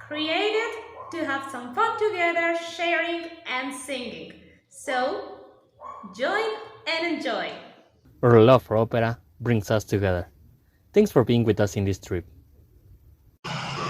created to have some fun together, sharing and singing. So, join and enjoy. Our love for opera brings us together. Thanks for being with us in this trip.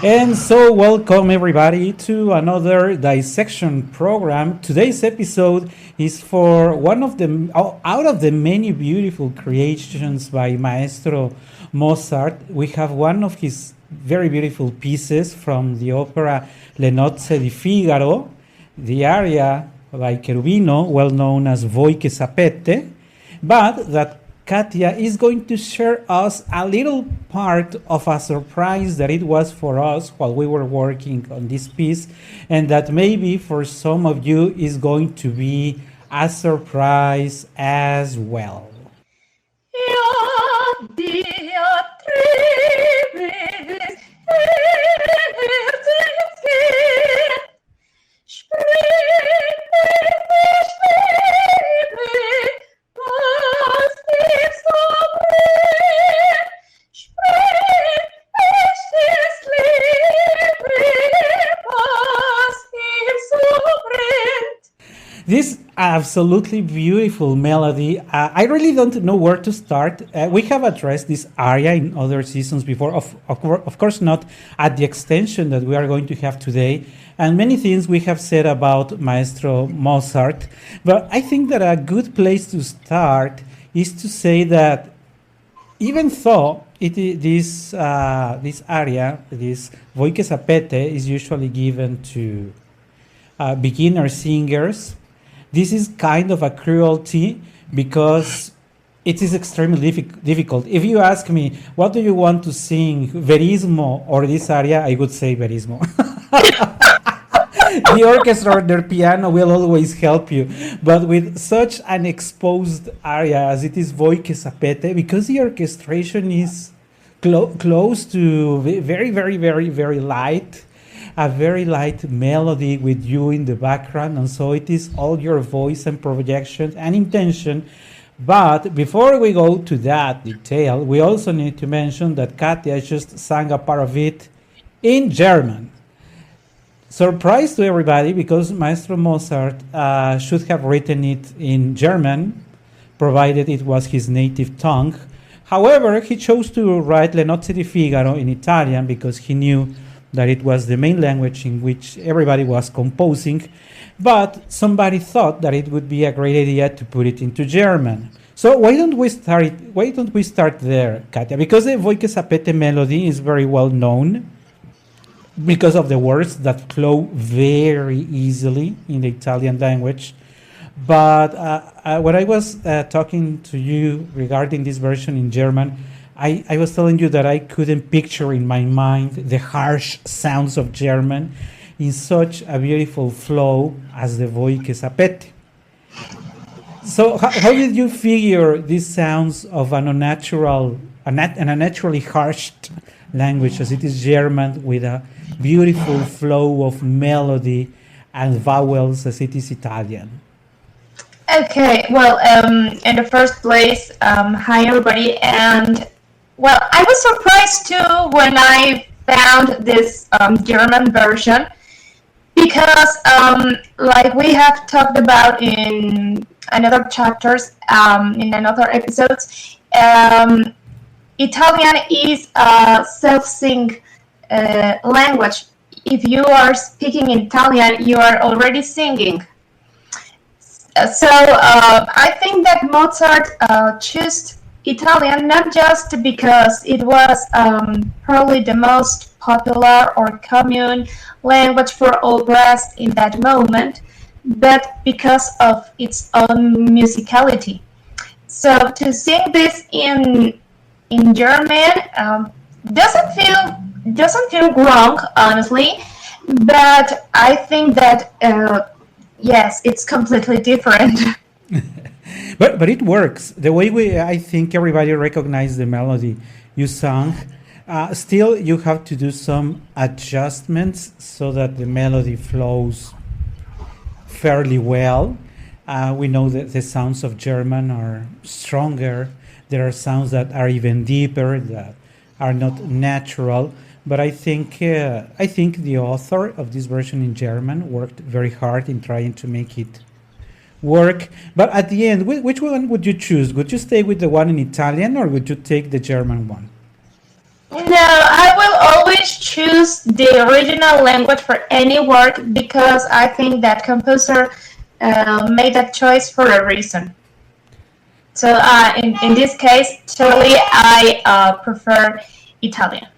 And so, welcome everybody to another dissection program. Today's episode is for one of the out of the many beautiful creations by Maestro Mozart. We have one of his very beautiful pieces from the opera Le Nozze di Figaro, the aria by Cherubino, well known as Voi che sapete, but that Katia is going to share us a little part of a surprise that it was for us while we were working on this piece, and that maybe for some of you is going to be a surprise as well. This absolutely beautiful melody. I really don't know where to start. We have addressed this aria in other seasons before, of course not at the extension that we are going to have today, and many things we have said about Maestro Mozart. But I think that a good place to start is to say that even though this aria, this Voi che sapete, is usually given to beginner singers, this is kind of a cruelty because it is extremely difficult. If you ask me, what do you want to sing, Verismo or this aria, I would say Verismo. The orchestra or the piano will always help you. But with such an exposed aria as it is Voi che sapete, because the orchestration is close to very, very, very, very light, a very light melody with you in the background, and so it is all your voice and projection and intention. But before we go to that detail, we also need to mention that Katia just sang a part of it in German. Surprise to everybody, because Maestro Mozart should have written it in German, provided it was his native tongue. However, he chose to write Le Nozze di Figaro in Italian because he knew that it was the main language in which everybody was composing, but somebody thought that it would be a great idea to put it into German. So why don't we start there, Katia? Because the Voi che sapete melody is very well known because of the words that flow very easily in the Italian language. But when I was talking to you regarding this version in German, I was telling you that I couldn't picture in my mind the harsh sounds of German in such a beautiful flow as the Voi che sapete. So how did you figure these sounds of an unnaturally harsh language as it is German, with a beautiful flow of melody and vowels as it is Italian? Okay, well, in the first place, hi everybody, and well, I was surprised too when I found this German version, because like we have talked about in another chapters, in another episodes, Italian is a self-sing language. If you are speaking in Italian, you are already singing. So I think that Mozart chose Italian not just because it was probably the most popular or common language for operas in that moment, but because of its own musicality. So to sing this in German doesn't feel wrong, honestly, but I think that yes, it's completely different. But it works. The way I think everybody recognized the melody you sang. Still, you have to do some adjustments so that the melody flows fairly well. We know that the sounds of German are stronger. There are sounds that are even deeper, that are not natural. but I think the author of this version in German worked very hard in trying to make it work. But at the end, which one would you choose? Would you stay with the one in Italian, or would you take the German one? No, I will always choose the original language for any work because I think that composer made that choice for a reason. So in this case, totally, I prefer Italian.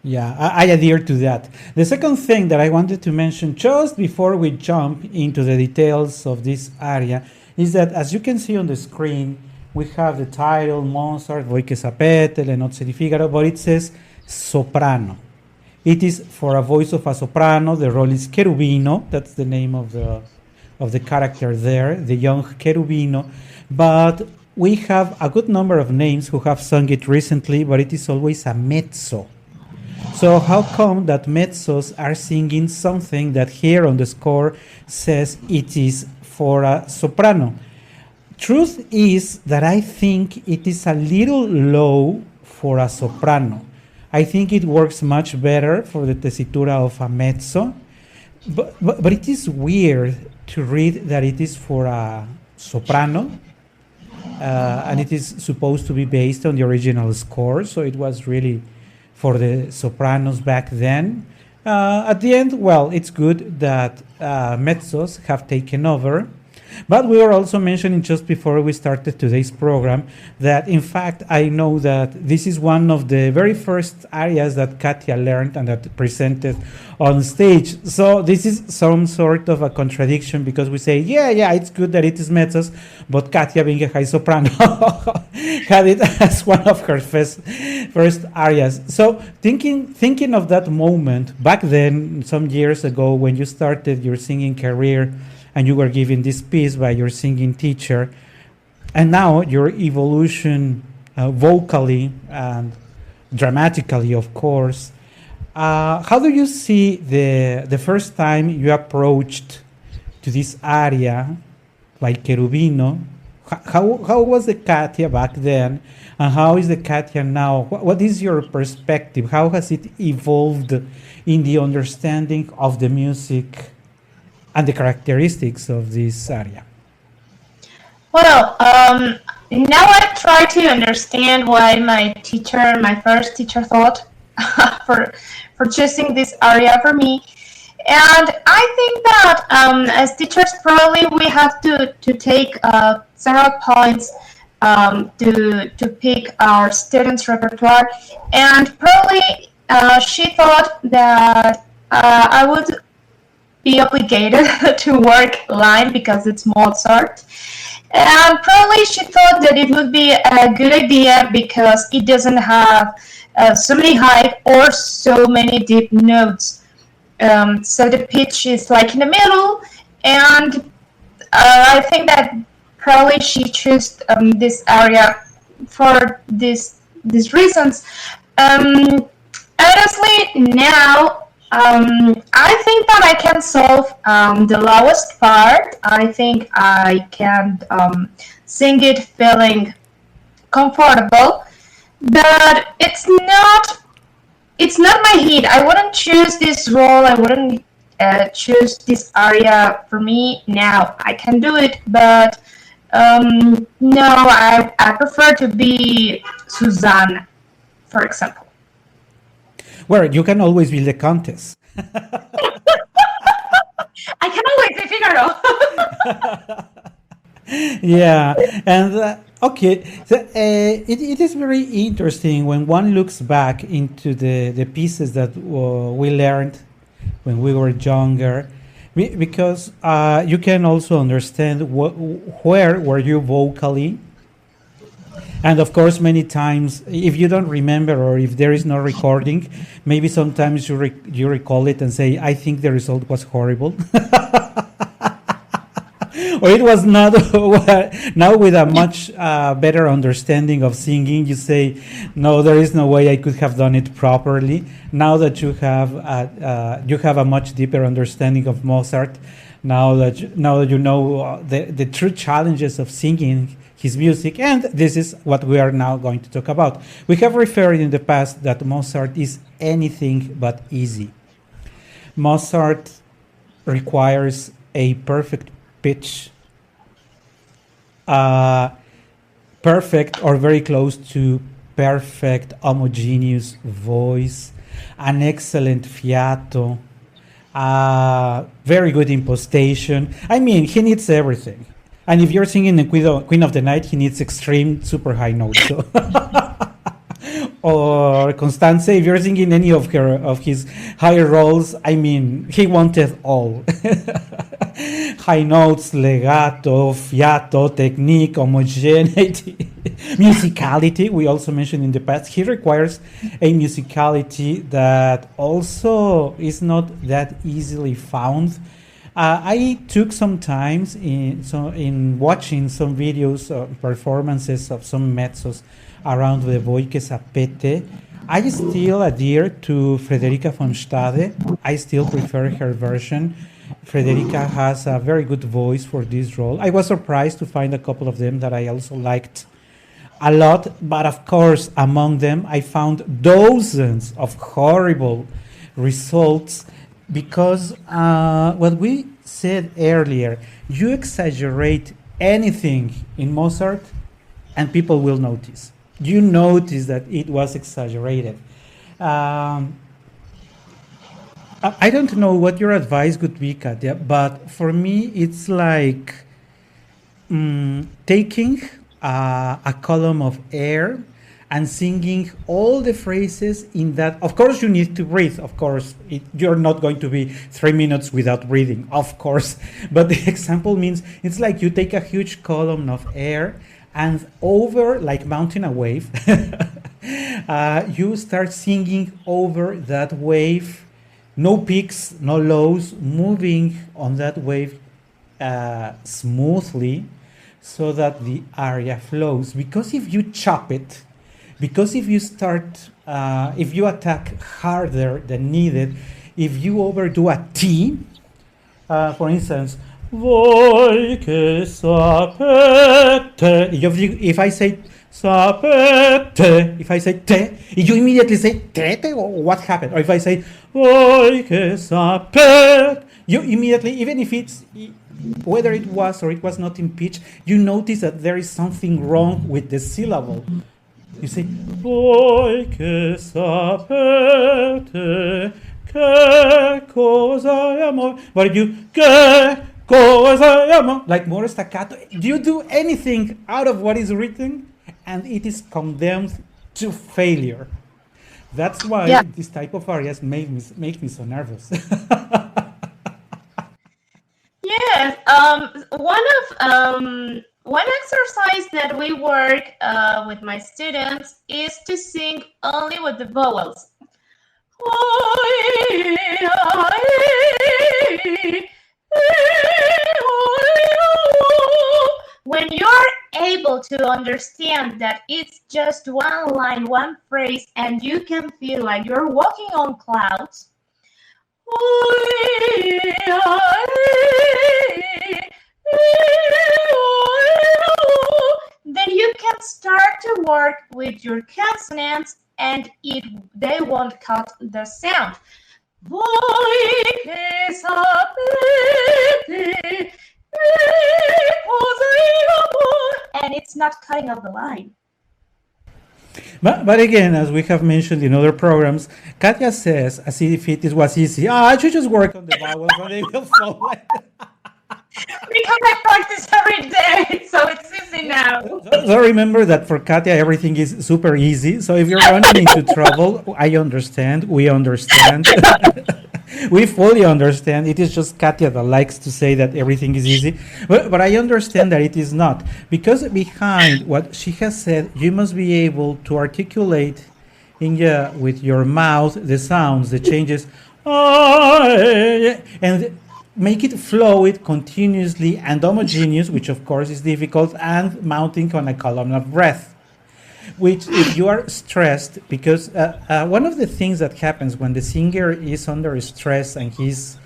Yeah, I adhere to that. The second thing that I wanted to mention just before we jump into the details of this aria is that, as you can see on the screen, we have the title Mozart, Voi che sapete, le Nozze di Figaro, but it says soprano. It is for a voice of a soprano. The role is cherubino. That's the name of the character there, the young cherubino. But we have a good number of names who have sung it recently, but it is always a mezzo. So how come that mezzos are singing something that here on the score says it is for a soprano? Truth is that I think it is a little low for a soprano. I think it works much better for the tessitura of a mezzo, but it is weird to read that it is for a soprano, and it is supposed to be based on the original score, so it was really for the sopranos back then. At the end, well, it's good that mezzos have taken over. But we were also mentioning just before we started today's program that, in fact, I know that this is one of the very first arias that Katia learned and that presented on stage. So this is some sort of a contradiction because we say, yeah, it's good that it is mezzos, but Katia, being a high soprano, had it as one of her first arias. So thinking of that moment back then, some years ago, when you started your singing career, and you were given this piece by your singing teacher, and now your evolution vocally and dramatically, of course. How do you see the first time you approached to this aria by Cherubino? How was the Katia back then, and how is the Katia now? What is your perspective? How has it evolved in the understanding of the music and the characteristics of this aria? Well, now I try to understand why my first teacher thought for choosing this aria for me. And I think that as teachers, probably we have to take several points to pick our students' repertoire. And probably she thought that I would be obligated to work line because it's Mozart. And probably she thought that it would be a good idea because it doesn't have so many high or so many deep notes. So the pitch is like in the middle, and I think that probably she chose this aria for these reasons. Honestly, now I think that I can solve the lowest part. I think I can sing it feeling comfortable, but it's not my hit. I wouldn't choose this role. I wouldn't choose this aria for me now. I can do it, but no, I prefer to be Susanna, for example. Well, you can always be the Countess. I can always be Figaro. Yeah, and okay, so, it is very interesting when one looks back into the pieces that we learned when we were younger, because you can also understand where were you vocally. And of course, many times, if you don't remember or if there is no recording, maybe sometimes you recall it and say, I think the result was horrible. Or it was not. Now with a much better understanding of singing, you say, no, there is no way I could have done it properly. Now that you have a much deeper understanding of Mozart, now that you know the true challenges of singing his music, and this is what we are now going to talk about. We have referred in the past that Mozart is anything but easy. Mozart requires a perfect pitch, perfect or very close to perfect homogeneous voice, an excellent fiato, very good impostation. I mean, he needs everything. And if you're singing the Queen of the Night, he needs extreme super high notes. So. Or Constanze, if you're singing any of his higher roles, I mean, he wanted all. High notes, legato, fiato, technique, homogeneity, musicality. We also mentioned in the past, he requires a musicality that also is not that easily found. I took some time in watching some videos, performances of some mezzos around the Voike Sapete. I still adhere to Frederica von Stade. I still prefer her version. Frederica has a very good voice for this role. I was surprised to find a couple of them that I also liked a lot, but of course, among them, I found dozens of horrible results because what we said earlier, you exaggerate anything in Mozart and people will notice. You notice that it was exaggerated. I don't know what your advice would be, Katya, but for me, it's like taking a column of air and singing all the phrases in that. Of course, you need to breathe. Of course, you're not going to be 3 minutes without breathing, of course. But the example means it's like you take a huge column of air and over, like mounting a wave, you start singing over that wave. No peaks, no lows, moving on that wave smoothly so that the aria flows. Because if you chop it, because if you start, if you attack harder than needed, if you overdo a T, for instance, voi che sapete, if I say sapete, if I say te, you immediately say tete, or what happened? Or if I say voi che sapete, you immediately, even if it's, whether it was or it was not in pitch, you notice that there is something wrong with the syllable. You say, voi che sapete che cosa è amore. But if you, che cosa è amore, like more staccato, you do anything out of what is written, and it is condemned to failure. That's why this type of arias make me so nervous. Yes, one exercise that we work with my students is to sing only with the vowels. When you're able to understand that it's just one line, one phrase, and you can feel like you're walking on clouds, then you can start to work with your consonants and they won't cut the sound. And it's not cutting off the line. But again, as we have mentioned in other programs, Katya says, as if it was easy, I should just work on the vowels and they will flow. Because I practice every day, so it's easy now. So remember that for Katya, everything is super easy. So if you're running into trouble, I understand, we understand. We fully understand. It is just Katya that likes to say that everything is easy. But I understand that it is not. Because behind what she has said, you must be able to articulate with your mouth the sounds, the changes, and make it flow continuously and homogeneous, which of course is difficult, and mounting on a column of breath. Which, if you are stressed, because one of the things that happens when the singer is under stress and he's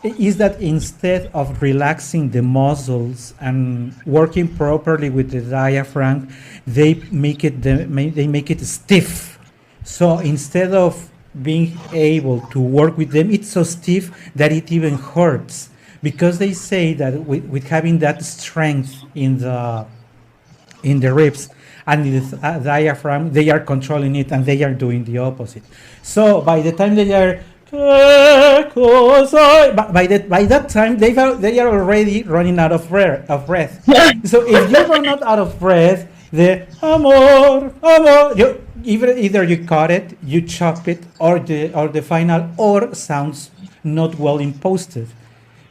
is that instead of relaxing the muscles and working properly with the diaphragm, they make it stiff. So instead of being able to work with them, it's so stiff that it even hurts, because they say that with having that strength in the ribs and the diaphragm, they are controlling it, and they are doing the opposite. So by the time they are by that time they are already running out of breath. So if you run out of breath, the amor, either you cut it, you chop it, or the final or sounds not well imposted,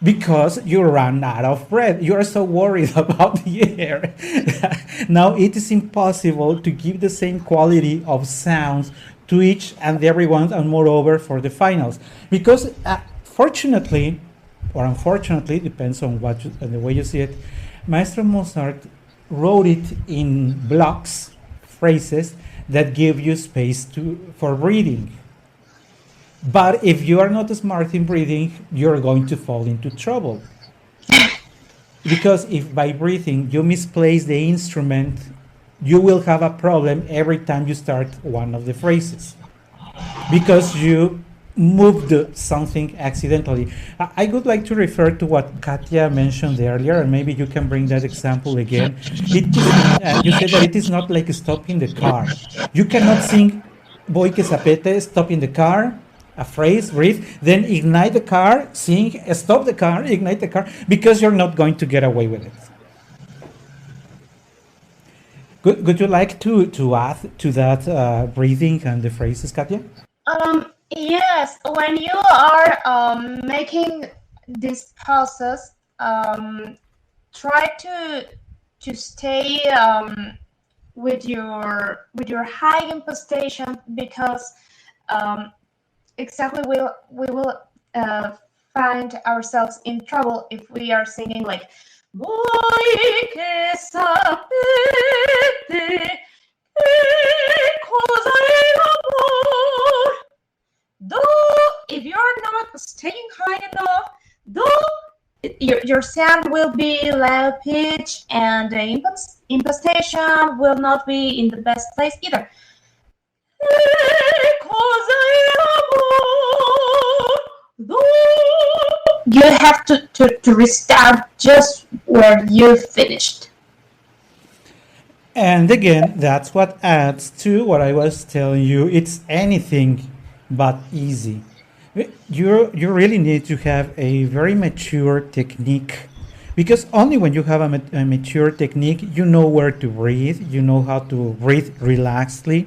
because you run out of breath. You are so worried about the air. Now it is impossible to give the same quality of sounds to each and every one, and moreover for the finals, because fortunately or unfortunately, depends on the way you see it, Maestro Mozart wrote it in blocks, phrases that give you space for breathing. But if you are not smart in breathing, you're going to fall into trouble. Because if by breathing you misplace the instrument, you will have a problem every time you start one of the phrases, because you moved something accidentally. I would like to refer to what Katia mentioned earlier, and maybe you can bring that example again. You said that it is not like stopping the car. You cannot sing Voy que sapete, stop in the car, a phrase, breathe, then ignite the car, sing, stop the car, ignite the car, because you're not going to get away with it. Would you like to add to that breathing and the phrases, Katia? Yes, when you are making this process, try to stay with your high impostation, because exactly we will find ourselves in trouble if we are singing like Voi che sapete che cosa è l'amor. Though if you're not staying high enough, though your sound will be low pitch, and the impostation will not be in the best place either. You have to restart just where you finished. And again, that's what adds to what I was telling you. It's anything but easy. You really need to have a very mature technique, because only when you have a mature technique, you know where to breathe, you know how to breathe relaxedly,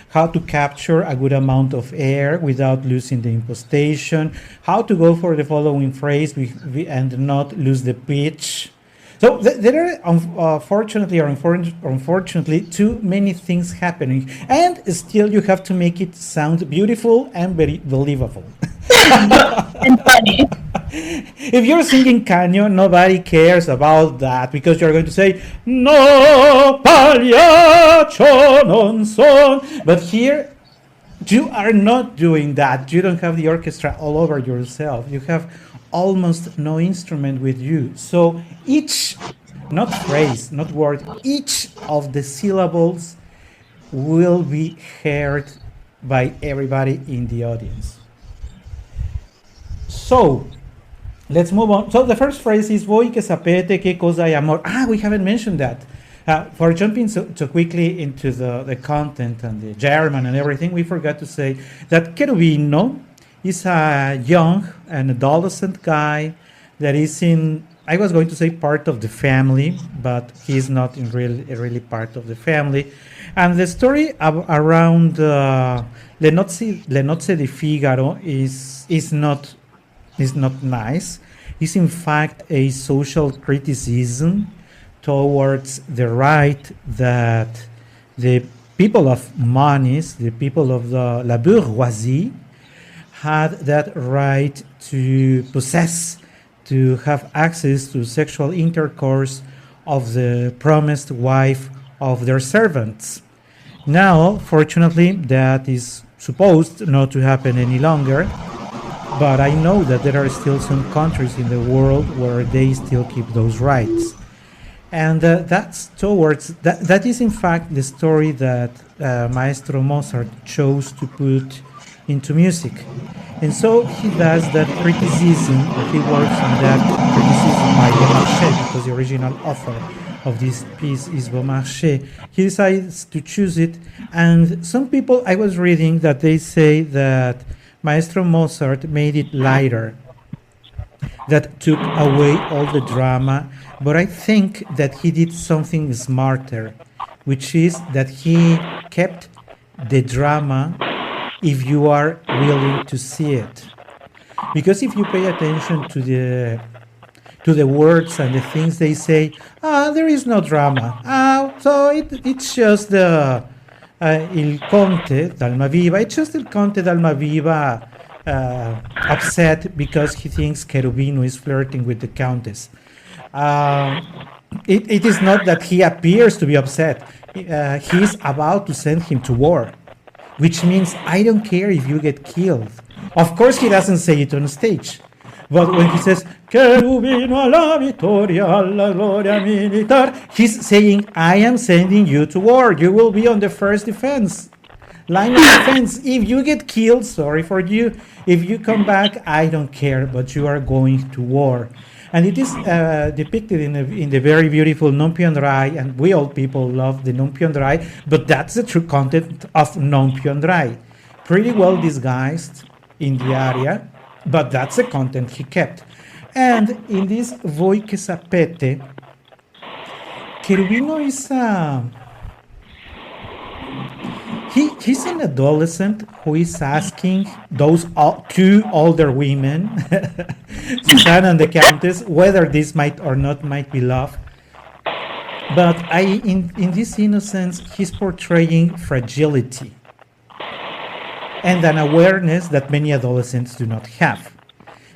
how to capture a good amount of air without losing the impostation, how to go for the following phrase and not lose the pitch. So there are, fortunately or unfortunately, too many things happening, and still you have to make it sound beautiful and very believable. And funny. If you're singing Caño, nobody cares about that, because you're going to say, no, pagliaccio non son. But here, you are not doing that. You don't have the orchestra all over yourself. You have almost no instrument with you. So each, not phrase, not word, each of the syllables will be heard by everybody in the audience. So let's move on. So the first phrase is Voi que sapete que cosa hay amor. We haven't mentioned that. For jumping so quickly into the content and the German and everything, we forgot to say that Cherubino is a young and adolescent guy that is in, I was going to say part of the family, but he's not in really part of the family. And the story around Le Nozze di Figaro is not nice. It's in fact a social criticism towards the right that the people of monies, the people of la bourgeoisie, had that right to possess, to have access to sexual intercourse of the promised wife of their servants. Now, fortunately, that is supposed not to happen any longer. but I know that there are still some countries in the world where they still keep those rights. And that is in fact the story that Maestro Mozart chose to put into music. And so he does that criticism, or he works on that criticism by Beaumarchais, because the original author of this piece is Beaumarchais. He decides to choose it, and some people, I was reading that they say that Maestro Mozart made it lighter, that took away all the drama, but I think that he did something smarter, which is that he kept the drama if you are willing to see it. Because if you pay attention to the words and the things they say, there is no drama. So it's just il Conte d'Almaviva. It's just il Conte d'Almaviva upset because he thinks Cherubino is flirting with the Countess. It is not that he appears to be upset. He's about to send him to war, which means I don't care if you get killed. Of course, he doesn't say it on stage. But when he says, Cherubino alla vittoria, alla gloria militar, he's saying, I am sending you to war. You will be on the first line of defense. If you get killed, sorry for you. If you come back, I don't care, but you are going to war. And it is depicted in the very beautiful Non più andrai, and we all people love the Non più andrai, but that's the true content of Non più andrai. Pretty well disguised in the aria, but that's the content he kept. And in this Voi che sapete, Cherubino is he's an adolescent who is asking those two older women, Susanna and the Countess, whether this might or not might be love. But in this innocence, he's portraying fragility and an awareness that many adolescents do not have.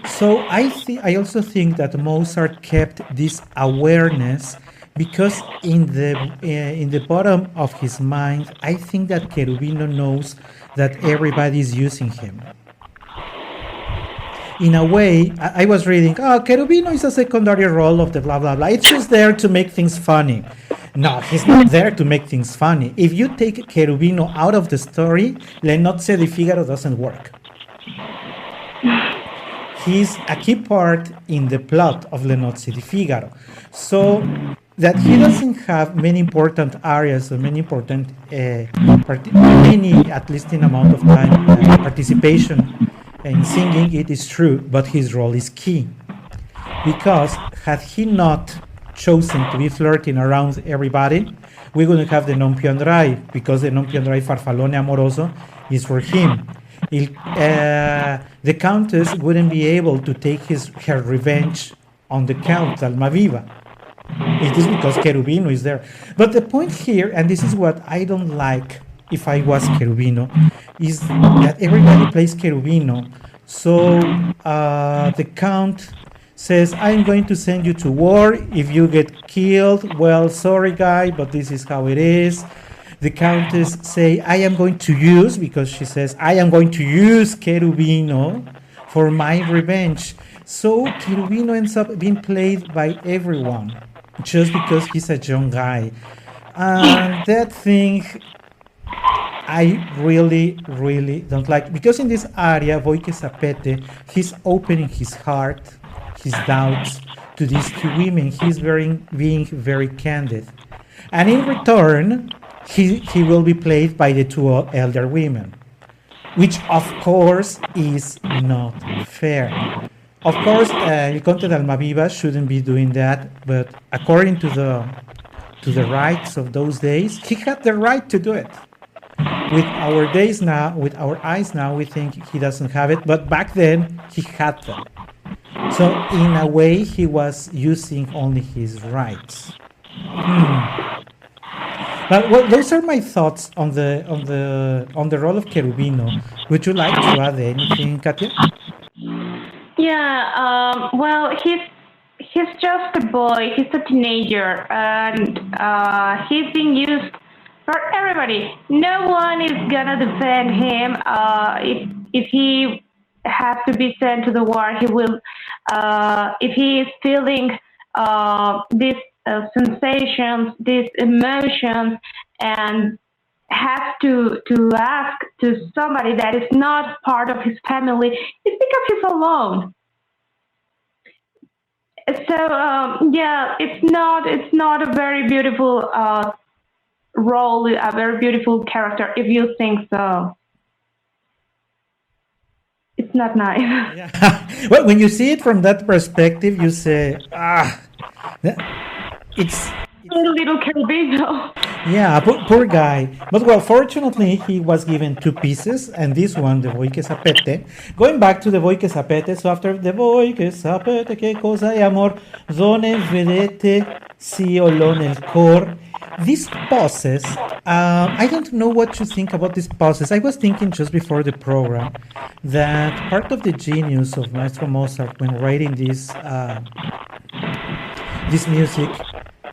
So I also think that Mozart kept this awareness because in the bottom of his mind, I think that Cherubino knows that everybody is using him. In a way, I was reading, Cherubino is a secondary role of the blah, blah, blah. It's just there to make things funny. No, he's not there to make things funny. If you take Cherubino out of the story, Le Nozze di Figaro doesn't work. He's a key part in the plot of Le Nozze di Figaro. So that he doesn't have many important arias or many important, at least in amount of time, participation in singing, it is true, but his role is key. Because had he not chosen to be flirting around everybody, we wouldn't have the Non più andrai, because the Non più andrai farfallone amoroso is for him. The Countess wouldn't be able to take her revenge on the Count Almaviva. It is because Cherubino is there. But the point here, and this is what I don't like if I was Cherubino, is that everybody plays Cherubino. So the Count says, I'm going to send you to war. If you get killed, well, sorry guy, but this is how it is. The Countess say, I am going to use, because she says, I am going to use Cherubino for my revenge. So Cherubino ends up being played by everyone, just because he's a young guy. And that thing I really, really don't like. Because in this aria, Voi che sapete, he's opening his heart, his doubts to these two women. He's being very candid. And in return, he will be played by the two elder women, which of course is not fair. Of course, El Conte d'Almaviva shouldn't be doing that, but according to the rights of those days, he had the right to do it. With our eyes now, we think he doesn't have it, but back then he had them. So in a way, he was using only his rights. Well, those are my thoughts on the role of Cherubino. Would you like to add anything, Katia? Yeah. Well, he's just a boy. He's a teenager, and he's being used for everybody. No one is gonna defend him if he has to be sent to the war, he will, if he is feeling these sensations, these emotions, and has to ask to somebody that is not part of his family, it's because he's alone. So yeah, it's not a very beautiful role, a very beautiful character, if you think so. It's not nice. Yeah. Well, when you see it from that perspective, you say, it's A little Caribino. yeah, poor guy. But well, fortunately, he was given two pieces, and this one, the Voi che sapete. Going back to the Voi che sapete, so after the Voi che sapete che cosa è amor, zone vedete si o lo nel cor. These pauses, I don't know what you think about these pauses. I was thinking just before the program that part of the genius of Maestro Mozart when writing this music,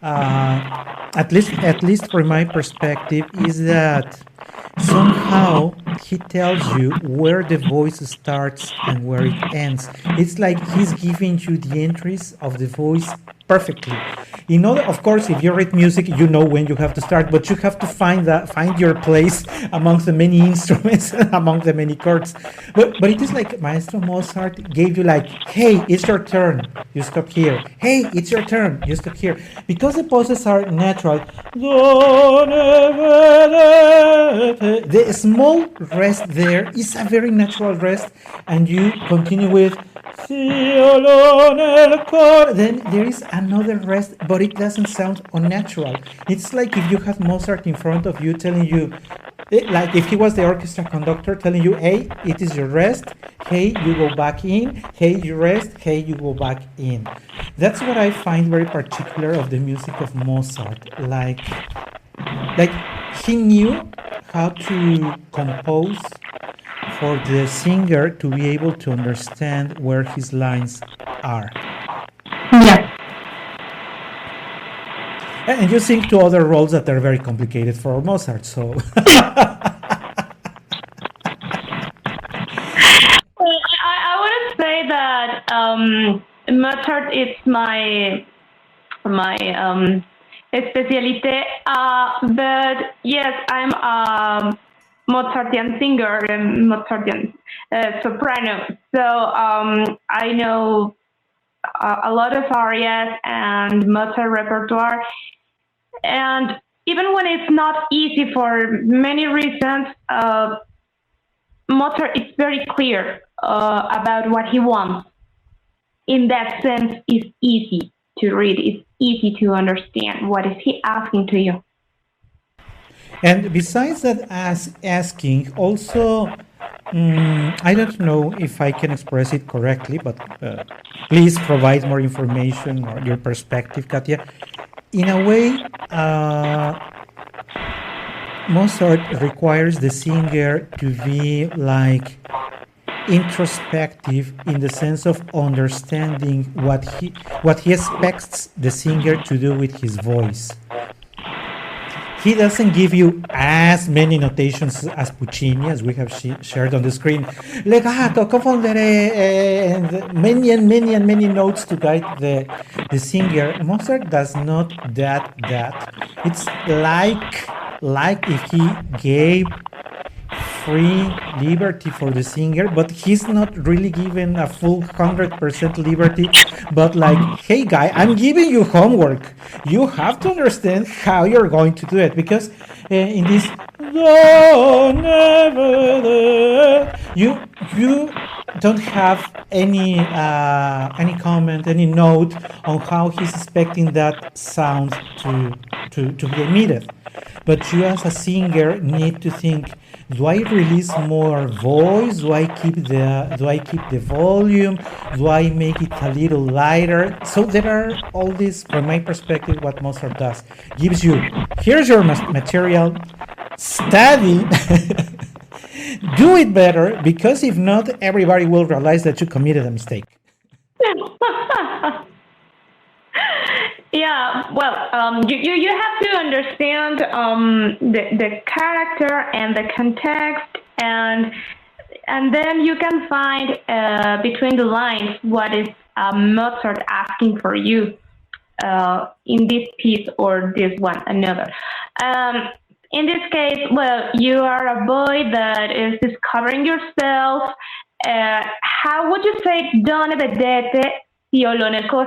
at least from my perspective, is that somehow he tells you where the voice starts and where it ends. It's like he's giving you the entries of the voice perfectly. You know, of course, if you read music, you know when you have to start, but you have to find your place amongst the many instruments, among the many chords. But it is like Maestro Mozart gave you like, hey, it's your turn, you stop here. Hey, it's your turn, you stop here. Because the pauses are natural. The small rest there is a very natural rest, and you continue with then there is another rest, but it doesn't sound unnatural. It's like if you had Mozart in front of you telling you, like if he was the orchestra conductor telling you, hey, it is your rest, hey, you go back in, hey, you rest, hey, you go back in. That's what I find very particular of the music of Mozart. Like he knew how to compose for the singer to be able to understand where his lines are. Yeah. And you sing to other roles that are very complicated for Mozart, so. Well, I wouldn't say that Mozart is my specialite, but yes, I'm a Mozartian singer and Mozartian soprano. So I know a lot of arias and Mozart repertoire. And even when it's not easy for many reasons, Mozart is very clear about what he wants. In that sense, it's easy to read. It's easy to understand. What is he asking to you? And besides that, as asking, also, I don't know if I can express it correctly, but please provide more information or your perspective, Katia. In a way, Mozart requires the singer to be like introspective in the sense of understanding what he expects the singer to do with his voice. He doesn't give you as many notations as Puccini, as we have shared on the screen. Legato, confondere, and many notes to guide the singer. Mozart does not that. It's like if he gave free liberty for the singer, but he's not really given a full 100% liberty, but like, hey guy, I'm giving you homework. You have to understand how you're going to do it, because in this you don't have any comment, any note on how he's expecting that sound to be emitted. But you as a singer need to think, do I release more voice? Do I keep the volume? Do I make it a little lighter? So there are all these, from my perspective, what Mozart does. Gives you, here's your material, study, do it better, because if not, everybody will realize that you committed a mistake. Yeah, well, you have to understand the character and the context, and and then you can find between the lines what is Mozart asking for you in this piece or this one another. In this case, well, you are a boy that is discovering yourself. How would you say "Don vedete violone nel cor"?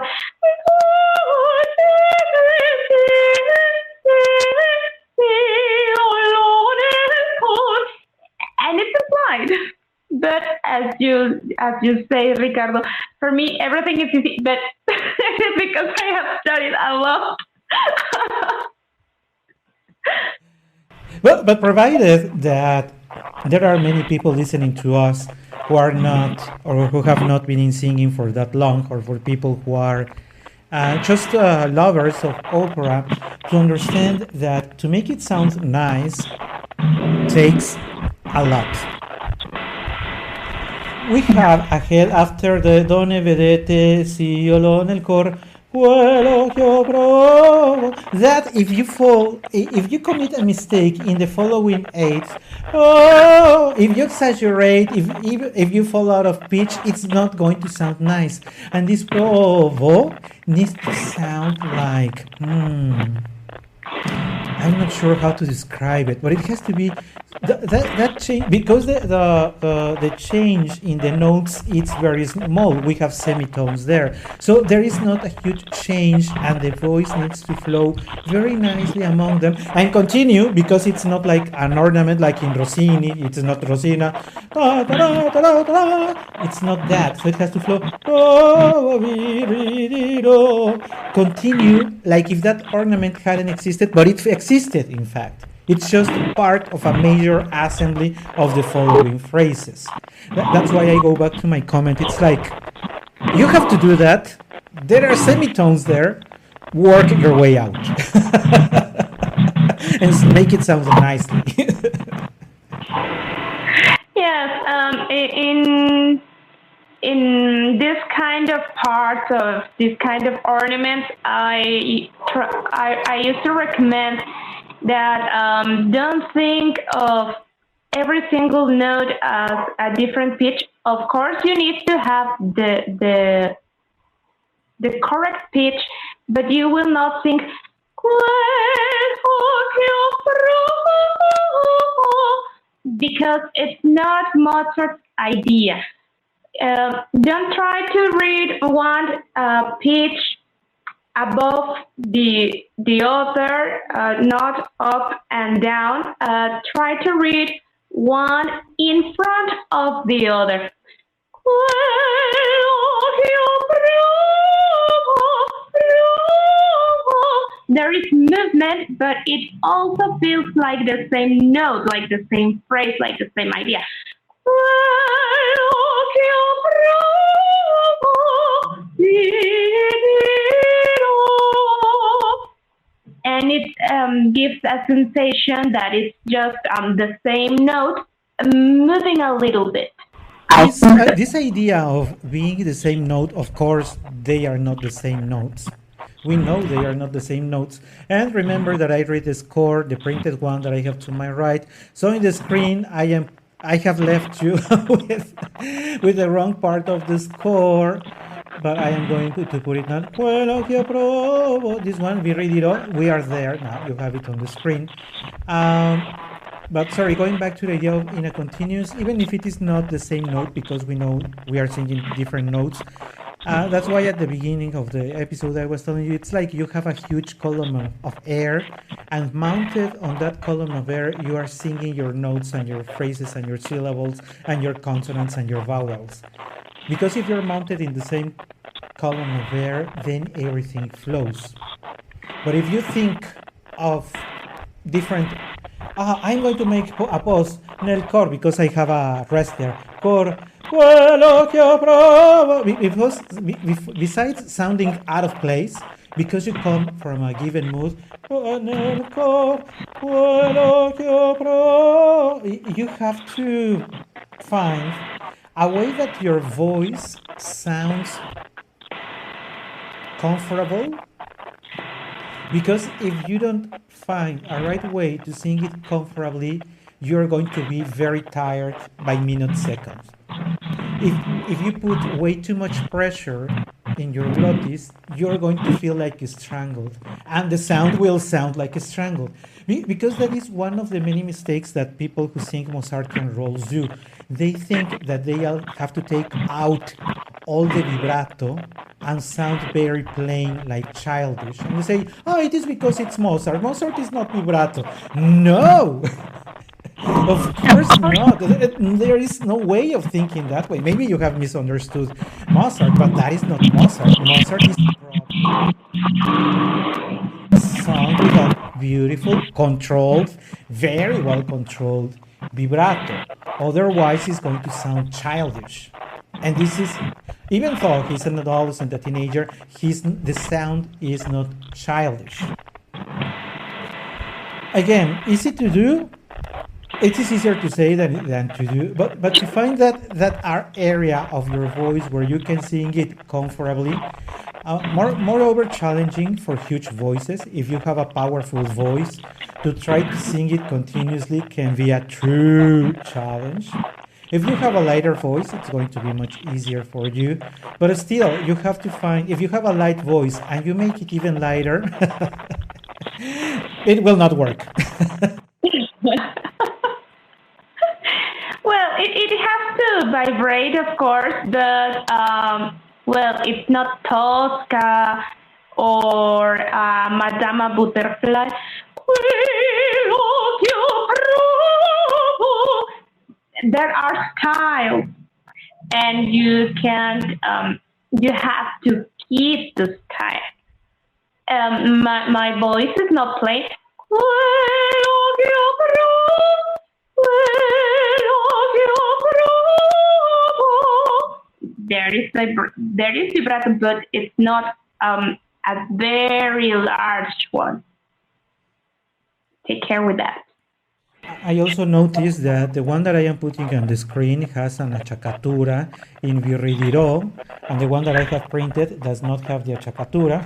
And it's implied. But as you say, Ricardo, for me everything is easy. But it's because I have studied a lot. Well, but provided that there are many people listening to us who are not or who have not been in singing for that long, or for people who are just lovers of opera, to understand that to make it sound nice takes a lot. We have ahead, after the "Donne vedete s'iolo nel cor quello che ho provo", that if you commit a mistake in the following eighths, if you exaggerate, if you fall out of pitch, it's not going to sound nice. And this provo needs to sound like, I'm not sure how to describe it, but it has to be that change, because the change in the notes is very small. We have semitones there, so there is not a huge change, and the voice needs to flow very nicely among them and continue, because it's not like an ornament like in Rossini. It's not Rosina. It's not that, so it has to flow. Continue like if that ornament hadn't existed, but it existed in fact. It's just part of a major assembly of the following phrases. That's why I go back to my comment. It's like, you have to do that. There are semitones there. Work your way out. And make it sound nicely. Yes, in this kind of parts of this kind of ornaments, I used to recommend that don't think of every single note as a different pitch. Of course, you need to have the correct pitch, but you will not think because it's not Mozart's idea. Don't try to read one pitch above the other, not up and down. Try to read one in front of the other. There is movement, but it also feels like the same note, like the same phrase, like the same idea. And it gives a sensation that it's just the same note moving a little bit. This idea of being the same note, of course, they are not the same notes. We know they are not the same notes. And remember that I read the score, the printed one that I have to my right. So in the screen, I have left you with the wrong part of the score, but I am going to put it now. This one, we read it all. We are there now. You have it on the screen. But sorry, going back to the idea of in a continuous, even if it is not the same note, because we know we are singing different notes. That's why at the beginning of the episode I was telling you, it's like you have a huge column of air, and mounted on that column of air, you are singing your notes and your phrases and your syllables and your consonants and your vowels. Because if you're mounted in the same column of air, then everything flows. But if you think of different, I'm going to make a pause nel cor because I have a rest there. Cor, quello che ho provo. Because besides sounding out of place, because you come from a given mood, nel cor, quello che ho provo, you have to find a way that your voice sounds comfortable. Because if you don't find a right way to sing it comfortably, you're going to be very tired by minute seconds. If you put way too much pressure in your glottis, you're going to feel like strangled, and the sound will sound like strangled. Because that is one of the many mistakes that people who sing Mozartian roles do. They think that they have to take out all the vibrato and sound very plain, like childish. And they say, oh, it is because it's Mozart. Mozart is not vibrato. No! Of course not. There is no way of thinking that way. Maybe you have misunderstood Mozart, but that is not Mozart. Mozart is sound with a beautiful, controlled, very well controlled vibrato. Otherwise, it's going to sound childish. And this is, even though he's an adolescent, a teenager, the sound is not childish. Again, easy to do. It is easier to say than to do, but to find that area of your voice where you can sing it comfortably, moreover challenging for huge voices. If you have a powerful voice, to try to sing it continuously can be a true challenge. If you have a lighter voice, it's going to be much easier for you, but still, you have to find, if you have a light voice and you make it even lighter, it will not work. Well, it has to vibrate, of course, but well, it's not Tosca or Madama Butterfly. There are styles, and you can you have to keep the style. My voice is not played. There is vibrato, but it's not a very large one. Take care with that. I also noticed that the one that I am putting on the screen has an acciaccatura in virridiro, and the one that I have printed does not have the acciaccatura.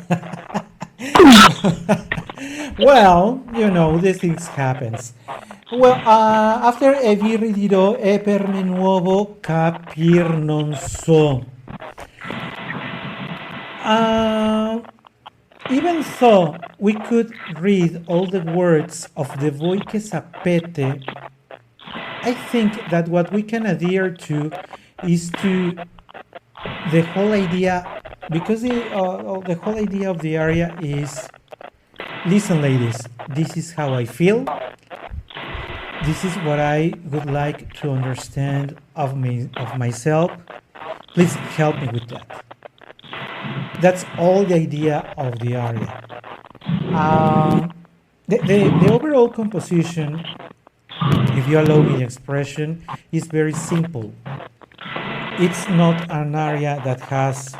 Well, you know, these things happens. Well, after e virridiro e per me nuovo capir non so. Even though we could read all the words of the Voi che sapete, I think that what we can adhere to is to the whole idea, because the whole idea of the aria is, listen ladies, this is how I feel, this is what I would like to understand of myself, please help me with that. That's all the idea of the aria. The overall composition, if you allow me the expression, is very simple. It's not an aria that has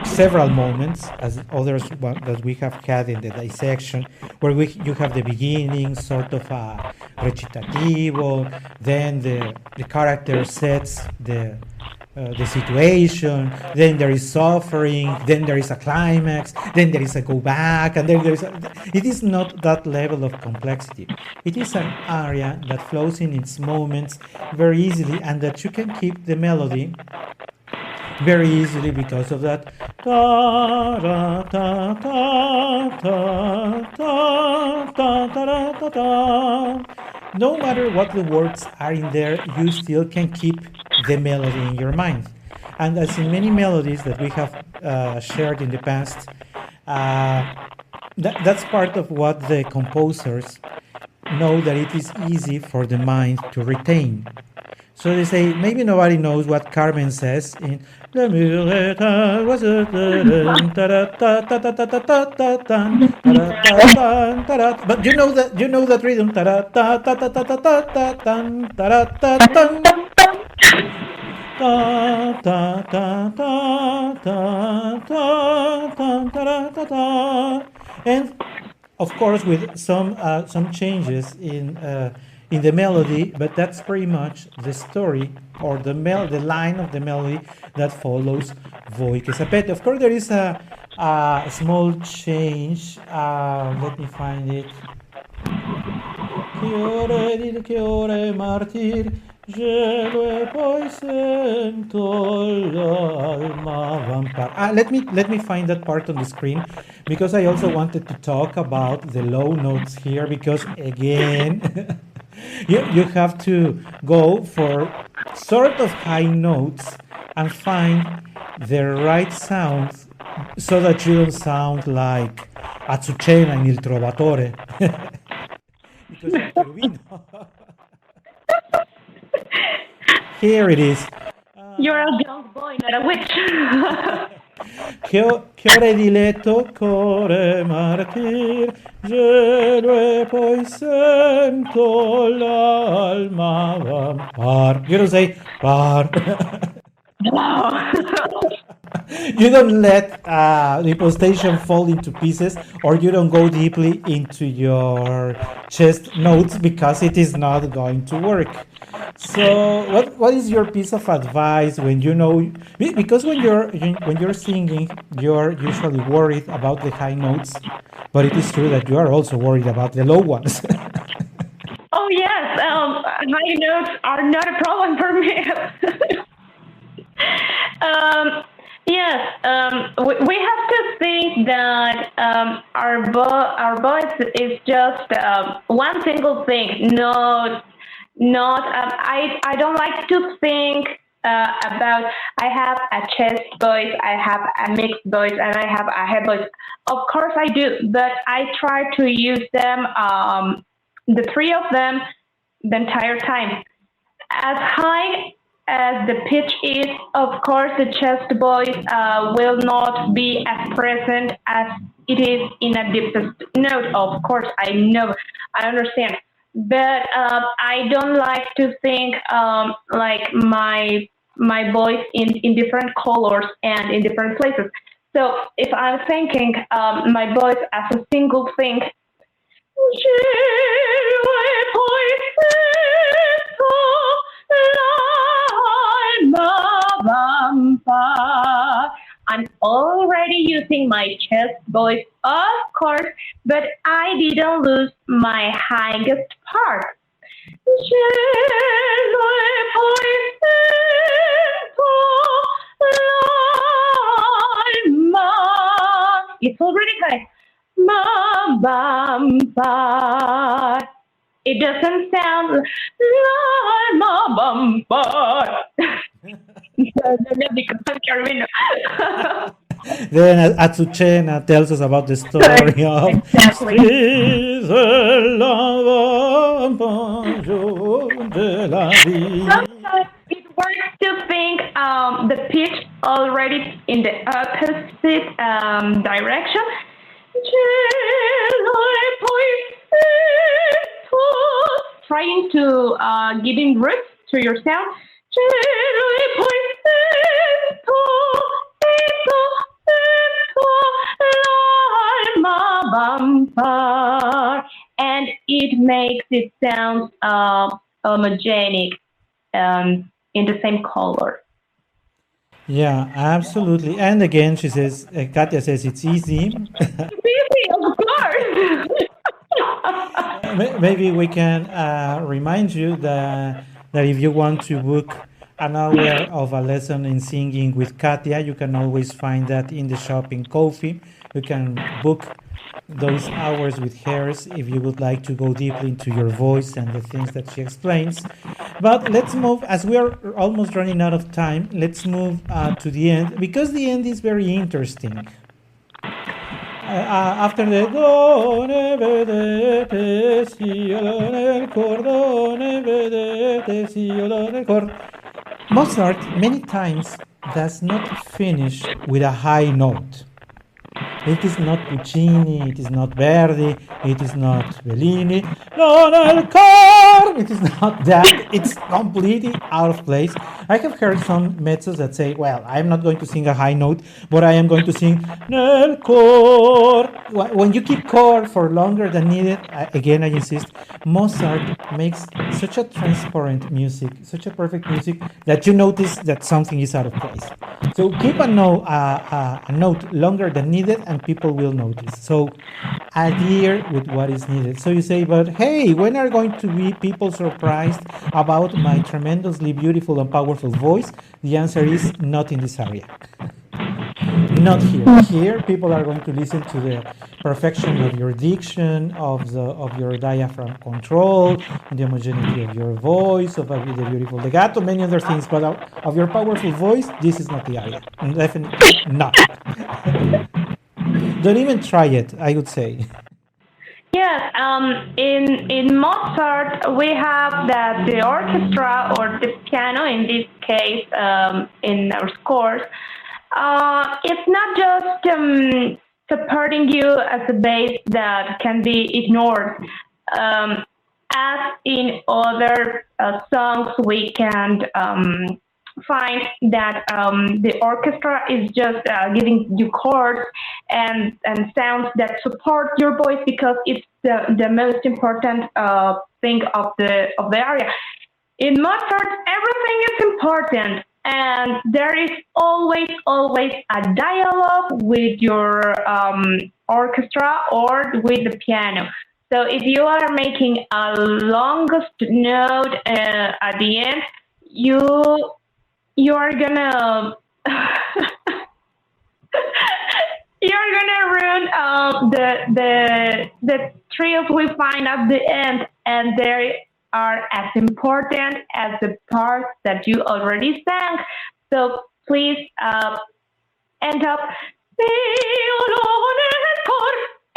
several moments, as others that we have had in the dissection, where you have the beginning, sort of a recitativo, then the character sets the situation, then there is suffering, then there is a climax, then there is a go back, and then there is it is not that level of complexity. It is an aria that flows in its moments very easily, and that you can keep the melody very easily because of that. No matter what the words are in there, you still can keep the melody in your mind. And as in many melodies that we have shared in the past, that's part of what the composers know, that it is easy for the mind to retain. So they say, maybe nobody knows what Carmen says in but you know that rhythm. And of course with some changes in the melody, but that's pretty much the story, or the line of the melody that follows Voi che sapete. Of course there is a small change, let me find it. che ore martir, gelo e poi sento l'alma vampire. Let me find that part on the screen because I also wanted to talk about the low notes here because again you have to go for sort of high notes and find the right sounds so that you don't sound like Azucena in Il Trovatore. Because I'm Cherubino. Here it is. You're a young boy, not a witch. Che ore di letto, core martir, gelo e poi sento l'alma vampar. You don't say par. You don't let the postation fall into pieces, or you don't go deeply into your chest notes because it is not going to work. So, what is your piece of advice when you know? Because when you're singing, you're usually worried about the high notes, but it is true that you are also worried about the low ones. Oh yes, high notes are not a problem for me. Yes, we have to think that our voice is just one single thing. Not. I don't like to think about. I have a chest voice, I have a mixed voice, and I have a head voice. Of course, I do, but I try to use them, the three of them, the entire time. As high as the pitch is, of course, the chest voice will not be as present as it is in a deepest note. Of course, I know, I understand, but I don't like to think like my voice in different colors and in different places. So if I'm thinking my voice as a single thing, I'm already using my chest voice, of course, but I didn't lose my highest part. It's already high. It doesn't sound like because I'm Carolina. Then Azucena tells us about the story of Exactly. Sometimes it works to think the pitch already in the opposite direction. Trying to giving roots to your sound. And it makes it sound homogenic in the same color. Yeah, absolutely. And again, she says, Katia says it's easy. It's easy, of course. Maybe we can remind you that if you want to book an hour of a lesson in singing with Katia, you can always find that in the shop in Ko-fi. You can book those hours with hers if you would like to go deeply into your voice and the things that she explains. But let's move, as we are almost running out of time, let's move to the end, because the end is very interesting. After the do ne vedete siolo nel cor, do ne vedete siolo nel cor, Mozart many times does not finish with a high note. It is not Puccini, it is not Verdi, it is not Bellini. No, nel cor! It is not that. It's completely out of place. I have heard some mezzos that say, well, I'm not going to sing a high note, but I am going to sing nel cor. When you keep cor for longer than needed, again, I insist, Mozart makes such a transparent music, such a perfect music, that you notice that something is out of place. So keep a note longer than needed, and people will notice. So adhere with what is needed. So you say, but hey, when are going to be people surprised about my tremendously beautiful and powerful voice? The answer is not in this area. Not here. Here, people are going to listen to the perfection of your diction, of your diaphragm control, the homogeneity of your voice, of the beautiful legato, many other things. But of your powerful voice, this is not the area. Definitely not. Don't even try it, I would say. Yes, in Mozart we have that the orchestra or the piano in this case in our scores. It's not just supporting you as a bass that can be ignored. As in other songs, we can find that the orchestra is just giving you chords and sounds that support your voice because it's the most important thing of the aria. In Mozart, everything is important, and there is always a dialogue with your orchestra or with the piano. So if you are making a longest note at the end, you're gonna you're gonna ruin the trills we find at the end, and they are as important as the parts that you already sang. So please end up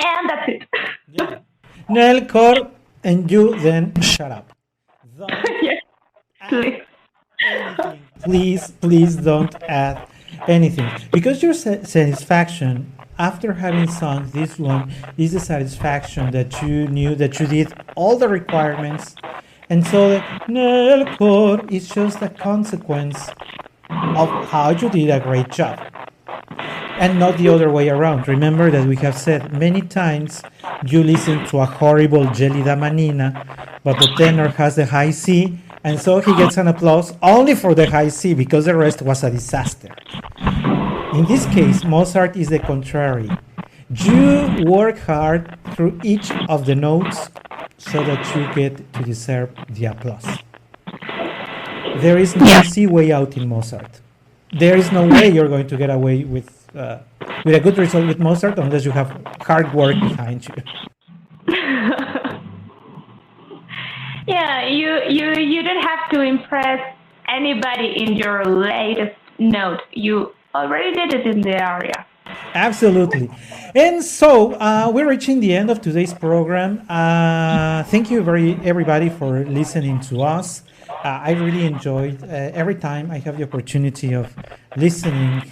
and that's it. Yeah. Nel cor, and you then shut up. Yes, please. Anything. Please don't add anything, because your satisfaction after having sung this one is the satisfaction that you knew that you did all the requirements, and so the nel cor is just a consequence of how you did a great job, and not the other way around. Remember that we have said many times you listen to a horrible gelida manina, but the tenor has the high C, and so he gets an applause only for the high C because the rest was a disaster. In this case, Mozart is the contrary. You work hard through each of the notes so that you get to deserve the applause. There is no easy way out in Mozart. There is no way you're going to get away with a good result with Mozart unless you have hard work behind you. Yeah, you don't have to impress anybody in your latest note. You already did it in the aria. Absolutely. And so we're reaching the end of today's program. Thank you everybody for listening to us. I really enjoyed every time I have the opportunity of listening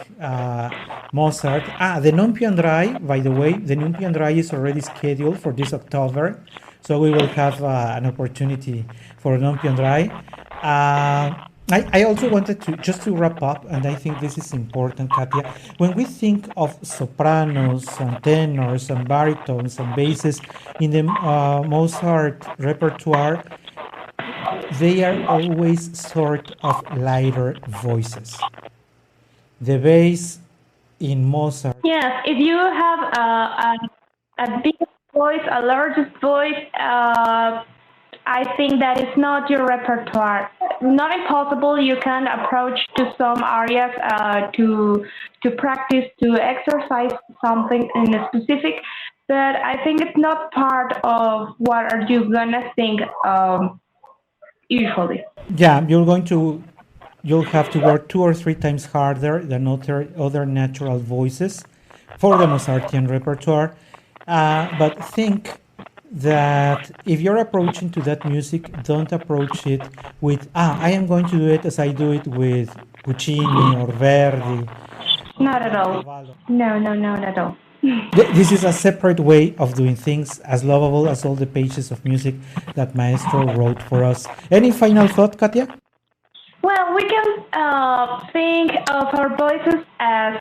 Mozart. The Non più andrai, by the way, the Non più andrai is already scheduled for this October. So we will have an opportunity for Non più andrai. I also wanted to wrap up, and I think this is important, Katia. When we think of sopranos and tenors and baritones and basses in the Mozart repertoire, they are always sort of lighter voices. The bass in Mozart. Yes, if you have a big voice, a large voice, I think that is not your repertoire. Not impossible. You can approach to some areas to practice, to exercise something in a specific, but I think it's not part of what are you gonna sing usually. Yeah, you'll have to work 2 or 3 times harder than other natural voices for the Mozartian repertoire. But think that if you're approaching to that music, don't approach it with, I am going to do it as I do it with Puccini or Verdi. Not at all. No, not at all. This is a separate way of doing things, as lovable as all the pages of music that Maestro wrote for us. Any final thought, Katia? Well, we can think of our voices as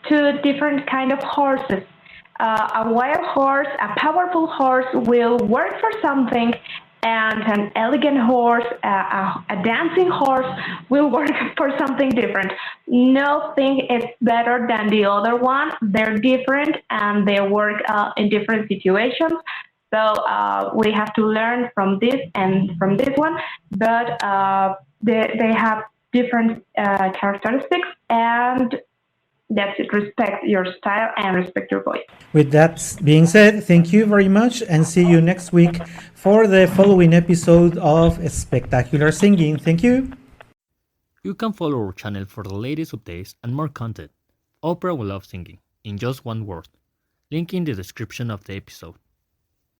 2 different kind of horses. A wild horse, a powerful horse will work for something, and an elegant horse, a dancing horse will work for something different. Nothing is better than the other one. They're different and they work in different situations. So we have to learn from this and from this one, but they have different characteristics, and that's it. Respect your style and respect your voice. With that being said, thank you very much and see you next week for the following episode of Spectacular Singing. Thank you. You can follow our channel for the latest updates and more content. Opera We Love Singing, in just one word. Link in the description of the episode.